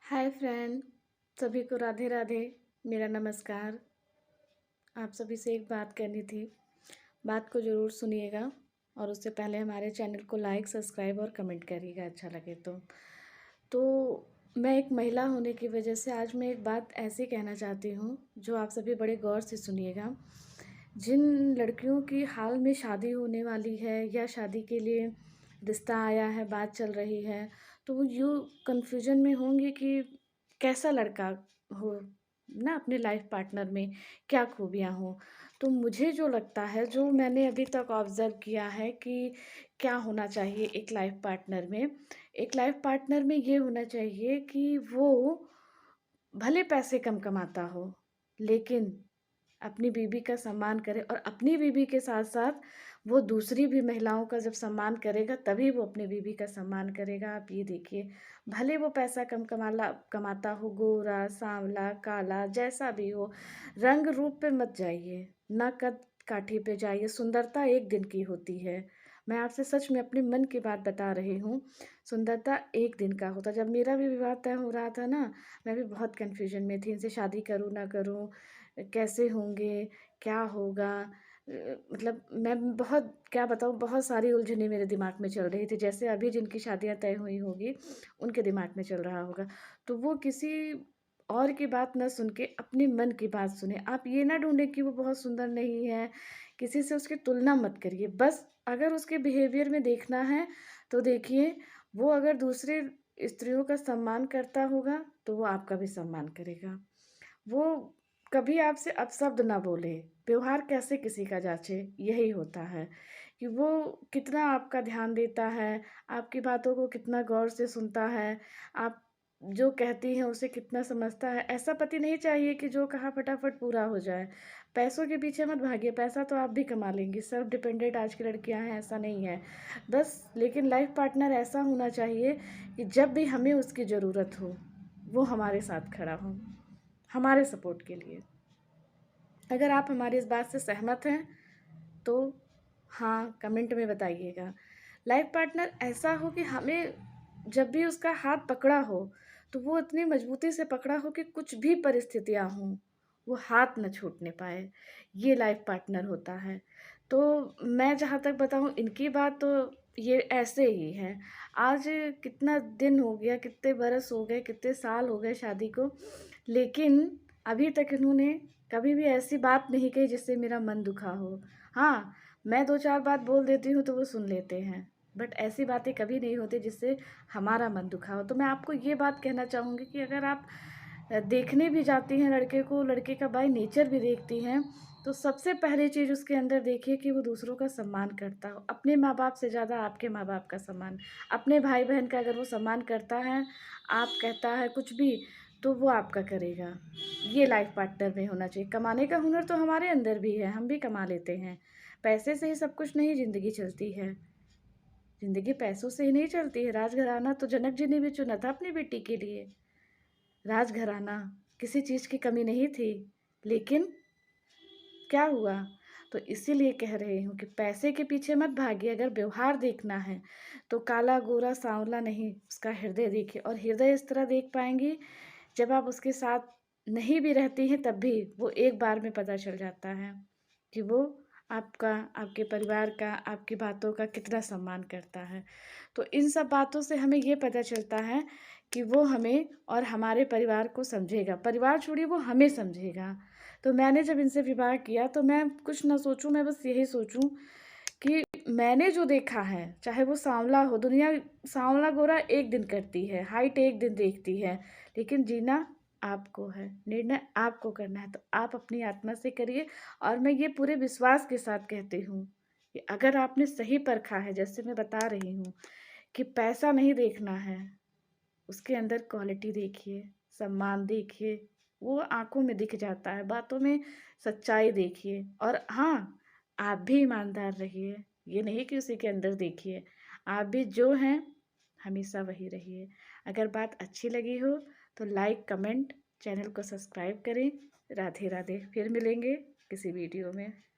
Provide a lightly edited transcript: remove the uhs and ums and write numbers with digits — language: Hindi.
हाय फ्रेंड, सभी को राधे राधे। मेरा नमस्कार। आप सभी से एक बात करनी थी। बात को ज़रूर सुनिएगा और उससे पहले हमारे चैनल को लाइक सब्सक्राइब और कमेंट करिएगा अच्छा लगे तो मैं एक महिला होने की वजह से आज मैं एक बात ऐसी कहना चाहती हूँ जो आप सभी बड़े गौर से सुनिएगा। जिन लड़कियों की हाल में शादी होने वाली है या शादी के लिए रिश्ता आया है, बात चल रही है, तो वो यूँ कन्फ्यूजन में होंगी कि कैसा लड़का हो ना, अपने लाइफ पार्टनर में क्या खूबियाँ हों। तो मुझे जो लगता है, जो मैंने अभी तक ऑब्ज़र्व किया है कि क्या होना चाहिए एक लाइफ पार्टनर में ये होना चाहिए कि वो भले पैसे कम कमाता हो, लेकिन अपनी बीवी का सम्मान करे और अपनी बीवी के साथ-साथ वो दूसरी भी महिलाओं का जब सम्मान करेगा, तभी वो अपनी बीवी का सम्मान करेगा। आप ये देखिए, भले वो पैसा कम कमाता हो, गोरा, सांवला, काला, जैसा भी हो, रंग रूप पे मत जाइए, ना कद-काठी पे जाइए। सुंदरता एक दिन की होती है। मैं आपसे सच में अपने मन की बात बता रही हूँ। सुंदरता एक दिन का होता है। जब मेरा भी विवाह तय हो रहा था ना, मैं भी बहुत कन्फ्यूज़न में थी, इनसे शादी करूँ ना करूँ, कैसे होंगे, क्या होगा? मतलब मैं बहुत क्या बताऊँ, बहुत सारी उलझनें मेरे दिमाग में चल रही थी। जैसे अभी जिनकी शादियाँ तय हुई होगी, उनके दिमाग में चल रहा होगा। तो वो किसी और की बात ना सुन के अपने मन की बात सुनें। आप ये ना ढूँढें कि वो बहुत सुंदर नहीं है, किसी से उसकी तुलना मत करिए। बस अगर उसके बिहेवियर में देखना है, तो देखिए, वो अगर दूसरी स्त्रियों का सम्मान करता होगा, तो वो आपका भी सम्मान करेगा। वो कभी आपसे अपशब्द ना बोले, व्यवहार कैसे किसी का जाँचे, यही होता है कि वो कितना आपका ध्यान देता है, आपकी बातों को कितना गौर से सुनता है, आप जो कहती हैं उसे कितना समझता है। ऐसा पति नहीं चाहिए कि जो कहा फटाफट पूरा हो जाए। पैसों के पीछे मत भागिए, पैसा तो आप भी कमा लेंगी, सेल्फ डिपेंडेंट आज की लड़कियाँ हैं, ऐसा नहीं है। बस लेकिन लाइफ़ पार्टनर ऐसा होना चाहिए कि जब भी हमें उसकी ज़रूरत हो, वो हमारे साथ खड़ा हो। हमारे सपोर्ट के लिए। अगर आप हमारी इस बात से सहमत हैं, तो हाँ, कमेंट में बताइएगा। लाइफ़ पार्टनर ऐसा हो कि हमें जब भी उसका हाथ पकड़ा हो, तो वो इतनी मज़बूती से पकड़ा हो कि कुछ भी परिस्थितियाँ हों, वो हाथ ना छूटने पाए। ये लाइफ़ पार्टनर होता है। तो मैं जहाँ तक बताऊँ, इनकी बात तो ये ऐसे ही है। आज कितना दिन हो गया, कितने बरस हो गए, कितने साल हो गए शादी को, लेकिन अभी तक इन्होंने कभी भी ऐसी बात नहीं कही जिससे मेरा मन दुखा हो। हाँ, मैं 2-4 बात बोल देती हूँ तो वो सुन लेते हैं, बट ऐसी बातें कभी नहीं होती जिससे हमारा मन दुखा हो। तो मैं आपको ये बात कहना चाहूँगी कि अगर आप देखने भी जाती हैं लड़के को, लड़के का बाय नेचर भी देखती हैं, तो सबसे पहली चीज़ उसके अंदर देखिए कि वो दूसरों का सम्मान करता हो। अपने माँ-बाप से ज़्यादा आपके माँ-बाप का सम्मान, अपने भाई-बहन का अगर वो सम्मान करता है, आप कहता है कुछ भी, तो वो आपका करेगा। ये लाइफ़ पार्टनर में होना चाहिए। कमाने का हुनर तो हमारे अंदर भी है, हम भी कमा लेते हैं। पैसे से ही सब कुछ नहीं ज़िंदगी चलती है। ज़िंदगी पैसों से ही नहीं चलती है। राजघराना तो जनक जी ने भी चुना था अपनी बेटी के लिए। राजघराना, किसी चीज़ की कमी नहीं थी, लेकिन क्या हुआ? तो इसीलिए कह रही हूँ कि पैसे के पीछे मत भागिए, अगर व्यवहार देखना है, तो काला, गोरा, सांवला नहीं, उसका हृदय देखिए और हृदय इस तरह देख पाएँगी, जब आप उसके साथ नहीं भी रहती हैं, तब भी वो एक बार में पता चल जाता है कि वो आपका, आपके परिवार का, आपकी बातों का कितना सम्मान करता है। तो इन सब बातों से हमें ये पता चलता है कि वो हमें और हमारे परिवार को समझेगा। परिवार छोड़िए, वो हमें समझेगा। तो मैंने जब इनसे विवाह किया, तो मैं कुछ ना सोचूँ, मैं बस यही सोचूँ कि मैंने जो देखा है, चाहे वो सांवला हो, दुनिया सांवला-गोरा एक दिन करती है, हाइट एक दिन देखती है, लेकिन जीना आपको है, निर्णय आपको करना है, तो आप अपनी आत्मा से करिए। और मैं ये पूरे विश्वास के साथ कहती हूँ कि अगर आपने सही परखा है, जैसे मैं बता रही हूँ कि पैसा नहीं देखना है, उसके अंदर क्वालिटी देखिए, सम्मान देखिए, वो आँखों में दिख जाता है, बातों में सच्चाई देखिए और हाँ, आप भी ईमानदार रहिए, ये नहीं कि उसी के अंदर देखिए, आप भी जो हैं, हमेशा वही रहिए। अगर बात अच्छी लगी हो, तो लाइक, कमेंट, चैनल को सब्सक्राइब करें। राधे राधे, फिर मिलेंगे किसी वीडियो में।